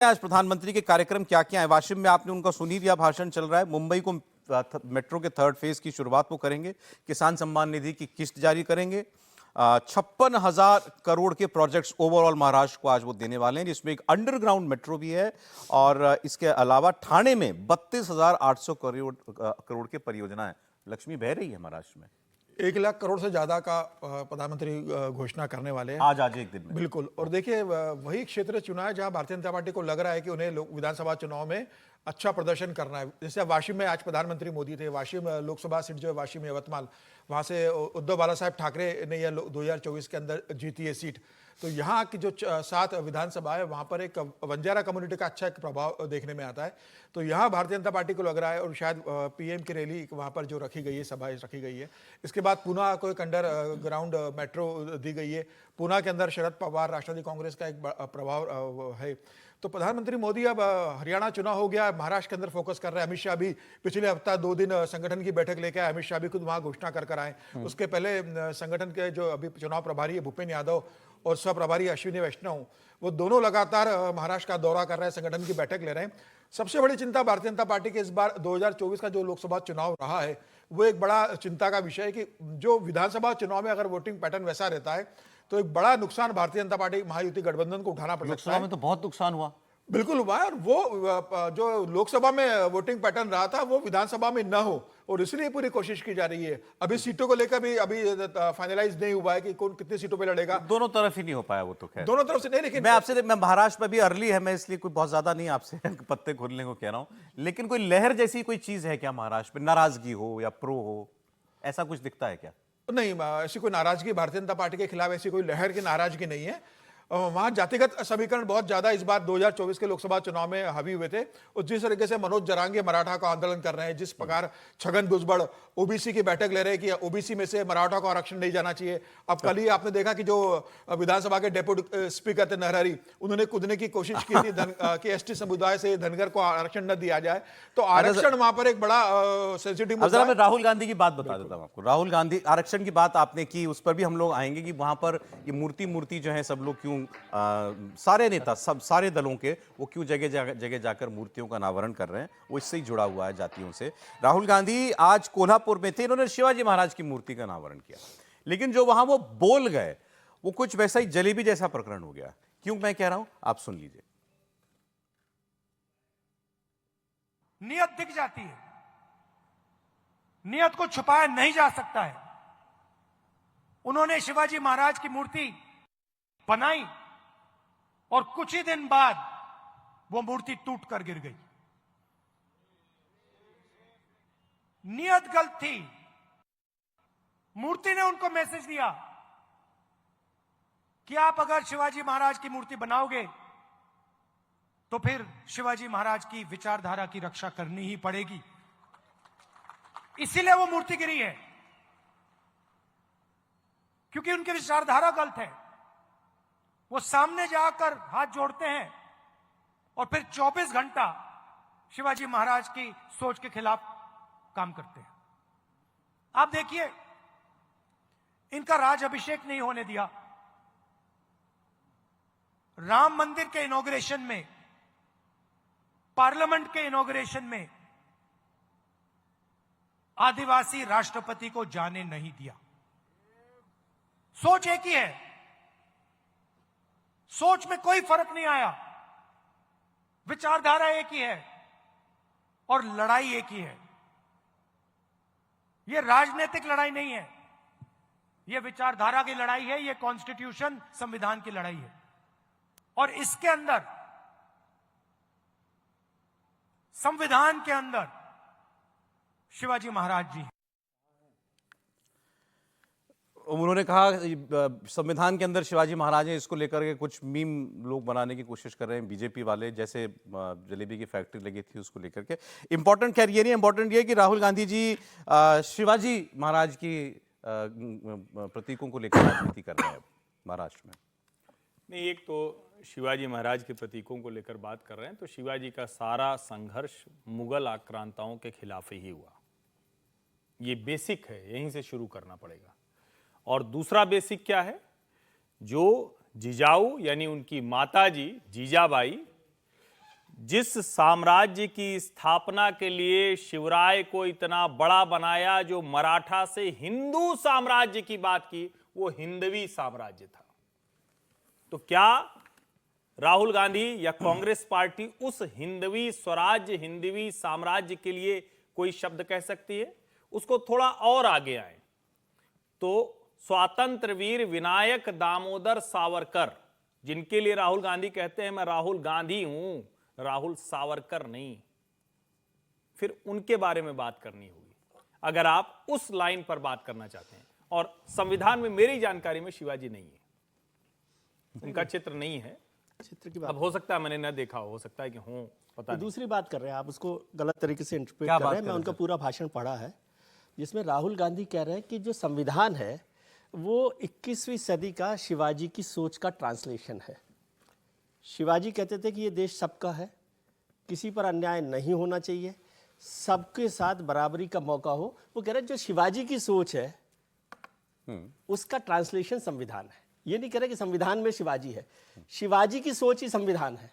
आज प्रधानमंत्री के कार्यक्रम क्या क्या है? वाशिम में आपने उनका सुनी दिया, भाषण चल रहा है। मुंबई को मेट्रो के थर्ड फेज की शुरुआत वो करेंगे। किसान सम्मान निधि की किस्त जारी करेंगे। 56,000 करोड़ के प्रोजेक्ट्स ओवरऑल महाराष्ट्र को आज वो देने वाले हैं, जिसमें एक अंडरग्राउंड मेट्रो भी है। और इसके अलावा ठाणे में 32,800 करोड़ के परियोजना है। लक्ष्मी बह रही है महाराष्ट्र में। 1 लाख करोड़ से ज्यादा का प्रधानमंत्री घोषणा करने वाले हैं आज एक दिन में। बिल्कुल। और देखिए, वही क्षेत्र चुना है जहां भारतीय जनता पार्टी को लग रहा है कि उन्हें विधानसभा चुनाव में अच्छा प्रदर्शन करना है। जैसे वाशिम में आज प्रधानमंत्री मोदी थे। वाशिम लोकसभा सीट जो है वाशिम यवतमाल, वहां से उद्धव बाला साहब ठाकरे ने यह 2024 के अंदर जीती है सीट। तो यहाँ की जो 7 विधानसभा है, वहां पर एक बंजारा कम्युनिटी का अच्छा एक प्रभाव देखने में आता है। तो यहाँ भारतीय जनता पार्टी को लग रहा है, और शायद पीएम की रैली वहां पर जो रखी गई है, सभा रखी गई है। इसके बाद पुणे को एक अंडर ग्राउंड मेट्रो दी गई है। पुणे के अंदर शरद पवार राष्ट्रवादी कांग्रेस का एक प्रभाव है। तो प्रधानमंत्री मोदी अब हरियाणा चुनाव हो गया, महाराष्ट्र के अंदर फोकस कर रहे हैं। अमित शाह भी पिछले हफ्ता 2 दिन संगठन की बैठक लेकर आए। अमित शाह भी खुद वहां घोषणा कर आए। उसके पहले संगठन के जो अभी चुनाव प्रभारी है भूपेन्द्र यादव और सह प्रभारी अश्विनी वैष्णव, वो दोनों लगातार महाराष्ट्र का दौरा कर रहे हैं, संगठन की बैठक ले रहे हैं। सबसे बड़ी चिंता भारतीय जनता पार्टी के इस बार 2024 का जो लोकसभा चुनाव रहा है, वो एक बड़ा चिंता का विषय है कि जो विधानसभा चुनाव में अगर वोटिंग पैटर्न वैसा रहता है तो एक बड़ा नुकसान भारतीय जनता पार्टी महायुति गठबंधन को उठाना पड़ सकता है। लोकसभा में तो बहुत नुकसान हुआ। बिल्कुल हुआ है। और वो जो लोकसभा में वोटिंग पैटर्न रहा था वो विधानसभा में न हो, और इसलिए पूरी कोशिश की जा रही है। अभी सीटों को लेकर भी अभी फाइनलाइज नहीं हुआ है कि कौन कितनी सीटों पे लड़ेगा। दोनों तरफ ही नहीं हो पाया वो तो। खैर दोनों तरफ से नहीं, लेकिन मैं महाराष्ट्र में भी अर्ली है, मैं इसलिए कोई बहुत ज्यादा नहीं आपसे पत्ते खोलने को कह रहा हूं, लेकिन कोई लहर जैसी कोई चीज है क्या महाराष्ट्र में? नाराजगी हो या प्रो हो, ऐसा कुछ दिखता है क्या? नहीं, ऐसी कोई नाराजगी भारतीय जनता पार्टी के खिलाफ ऐसी कोई लहर की नाराजगी नहीं है। वहां जातिगत समीकरण बहुत ज्यादा इस बार 2024 के लोकसभा चुनाव में हावी हुए थे। और जिस तरीके से मनोज जरांगे मराठा का आंदोलन कर रहे हैं, जिस प्रकार छगन भुजबड़ ओबीसी की बैठक ले रहे हैं कि ओबीसी में से मराठा को आरक्षण नहीं जाना चाहिए। अब कल ही आपने देखा कि जो विधानसभा के डेप्यूटी स्पीकर थे नरहरी, उन्होंने कूदने की कोशिश की थी कि एसटी समुदाय से धनगर को आरक्षण न दिया जाए। तो आरक्षण वहां पर एक बड़ा सेंसिटिव मुद्दा है। मैं राहुल गांधी की बात बता देता हूं आपको। राहुल गांधी आरक्षण की बात आपने की, उस पर भी हम लोग आएंगे कि वहां पर ये मूर्ति जो है सब लोग क्यों, सारे नेता सब सारे दलों के वो क्यों जगह जाकर मूर्तियों का अनावरण कर रहे हैं, वो इससे ही जुड़ा हुआ है जातियों से। राहुल गांधी आज कोल्हापुर में थे, इन्होंने शिवाजी महाराज की मूर्ति का अनावरण किया, लेकिन जो वहां वो बोल गए वो कुछ वैसा ही जलेबी जैसा प्रकरण हो गया। क्यों मैं कह रहा हूं, आप सुन लीजिए। नियत दिख जाती है, नियत को छुपाया नहीं जा सकता है। उन्होंने शिवाजी महाराज की मूर्ति बनाई और कुछ ही दिन बाद वो मूर्ति टूट कर गिर गई। नियत गलत थी। मूर्ति ने उनको मैसेज दिया कि आप अगर शिवाजी महाराज की मूर्ति बनाओगे तो फिर शिवाजी महाराज की विचारधारा की रक्षा करनी ही पड़ेगी। इसीलिए वो मूर्ति गिरी है, क्योंकि उनकी विचारधारा गलत है। वो सामने जाकर हाथ जोड़ते हैं और फिर 24 घंटा शिवाजी महाराज की सोच के खिलाफ काम करते हैं। आप देखिए, इनका राज अभिषेक नहीं होने दिया। राम मंदिर के इनॉग्रेशन में, पार्लियामेंट के इनॉग्रेशन में आदिवासी राष्ट्रपति को जाने नहीं दिया। सोच एक ही है, सोच में कोई फर्क नहीं आया, विचारधारा एक ही है और लड़ाई एक ही है। यह राजनीतिक लड़ाई नहीं है, यह विचारधारा की लड़ाई है, यह कॉन्स्टिट्यूशन संविधान की लड़ाई है। और इसके अंदर, संविधान के अंदर शिवाजी महाराज जी। उन्होंने कहा संविधान के अंदर शिवाजी महाराज हैं, इसको लेकर के कुछ मीम लोग बनाने की कोशिश कर रहे हैं बीजेपी वाले, जैसे जलेबी की फैक्ट्री लगी थी उसको लेकर के। इंपॉर्टेंट खैर ये नहीं, इंपॉर्टेंट ये कि राहुल गांधी जी शिवाजी महाराज की प्रतीकों को लेकर राजनीति कर रहे हैं महाराष्ट्र में। नहीं, एक तो शिवाजी महाराज के प्रतीकों को लेकर बात कर रहे हैं, तो शिवाजी का सारा संघर्ष मुगल आक्रांताओं के खिलाफ ही हुआ। ये बेसिक है, यहीं से शुरू करना पड़ेगा। और दूसरा बेसिक क्या है, जो जिजाऊ यानी उनकी माताजी जीजाबाई जिस साम्राज्य की स्थापना के लिए शिवराय को इतना बड़ा बनाया, जो मराठा से हिंदू साम्राज्य की बात की, वो हिंदवी साम्राज्य था। तो क्या राहुल गांधी या कांग्रेस पार्टी उस हिंदवी स्वराज्य, हिंदवी साम्राज्य के लिए कोई शब्द कह सकती है? उसको थोड़ा और आगे आए तो स्वातंत्र वीर विनायक दामोदर सावरकर, जिनके लिए राहुल गांधी कहते हैं मैं राहुल गांधी हूं, राहुल सावरकर नहीं, फिर उनके बारे में बात करनी होगी अगर आप उस लाइन पर बात करना चाहते हैं। और संविधान में मेरी जानकारी में शिवाजी नहीं है, उनका चित्र नहीं है। चित्र की बात अब हो सकता है मैंने न देखा हो सकता है कि हो, पता नहीं। दूसरी बात कर रहे हैं आप, उसको गलत तरीके से इंटरप्रेट क्या कर बात रहे हैं। कर मैं रहे उनका हैं? पूरा भाषण पढ़ा है जिसमें राहुल गांधी कह रहे हैं कि जो संविधान है वो 21वीं सदी का शिवाजी की सोच का ट्रांसलेशन है। शिवाजी कहते थे कि ये देश सबका है, किसी पर अन्याय नहीं होना चाहिए, सबके साथ बराबरी का मौका हो। वो कह रहे हैं जो शिवाजी की सोच है उसका ट्रांसलेशन संविधान है। ये नहीं कह रहे कि संविधान में शिवाजी है, शिवाजी की सोच ही संविधान है।